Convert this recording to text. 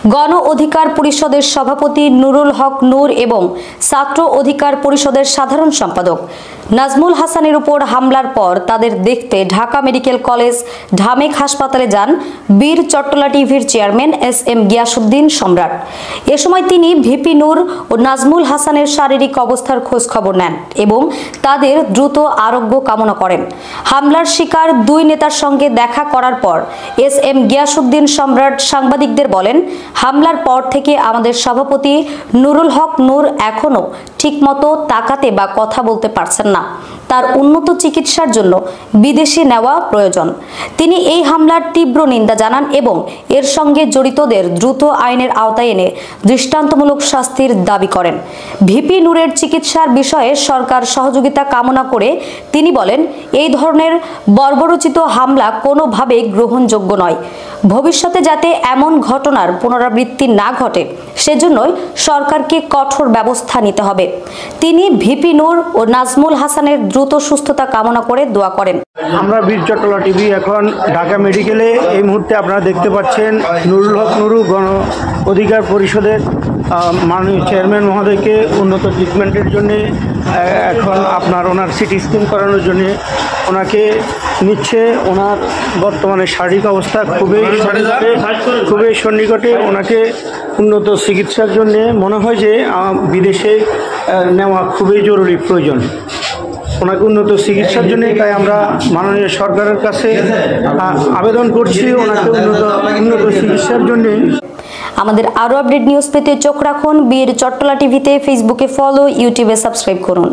গণ অধিকার পরিষদের সভাপতি নুরুল হক নূর এবং ছাত্র অধিকার পরিষদের সাধারণ সম্পাদক নাজমুল হাসানের উপর হামলার পর তাদের দেখতে ঢাকা মেডিকেল কলেজ ঢামেক হাসপাতালে যান বীর চট্টলা টিভির চেয়ারম্যান এস.এম. গিয়াসউদ্দিন সম্রাট। এ সময় তিনি ভিপি নূর ও নাজমুল হাসানের শারীরিক অবস্থার খোঁজ খবর নেন এবং তাদের দ্রুত আরোগ্য কামনা করেন। হামলার শিকার দুই নেতার সঙ্গে দেখা করার পর এস.এম. গিয়াসউদ্দিন সম্রাট সাংবাদিকদের বলেন, হামলার পর থেকে আমাদের সভাপতি নুরুল হক নূর এখনো ঠিকমতো তাকাতে বা কথা বলতে পারছেন না। তার উন্নত চিকিৎসার জন্য বিদেশে নেওয়া প্রয়োজন। তিনি এই হামলার তীব্র নিন্দা জানান এবং এর সঙ্গে জড়িতদের দ্রুত আইনের আওতায় এনে দৃষ্টান্তমূলক শাস্তির দাবি করেন। ভিপি নূরের চিকিৎসার বিষয়ে সরকার সহযোগিতা কামনা করে তিনি বলেন, এই ধরনের বর্বরোচিত হামলা কোনোভাবেই গ্রহণযোগ্য নয়। ভবিষ্যতে যাতে এমন ঘটনার পুনরাবৃত্তি না ঘটে সেজন্যই সরকারকে কঠোর ব্যবস্থা নিতে হবে। তিনি ভিপি নূর ও নাজমুল হাসানের দ্রুত সুস্থতা কামনা করে দোয়া করেন। আমরা বীর চট্টলা টিভি এখন ঢাকা মেডিকেলে এই মুহূর্তে আপনারা দেখতে পাচ্ছেন নুরুল হক নুরু গণ অধিকার পরিষদের মাননীয় চেয়ারম্যান মহোদয়কে উন্নত ট্রিটমেন্টের জন্যে এখন ওনার সিটি স্ক্যান করানোর জন্যে ওনাকে নিচ্ছে। ওনার বর্তমানে শারীরিক অবস্থা খুবই সন্নিকটে। ওনাকে উন্নত চিকিৎসার জন্যে মনে হয় যে বিদেশে নেওয়া খুবই জরুরি প্রয়োজন। ওনাকে উন্নত চিকিৎসার জন্য তাই আমরা মাননীয় সরকারের কাছে আবেদন করছি ওনাকে উন্নত চিকিৎসার জন্য। আমাদের আরো আপডেট নিউজ পেতে চোখ রাখুন বীর চট্টলা টিভিতে। ফেসবুকে ফলো, ইউটিউবে সাবস্ক্রাইব করুন।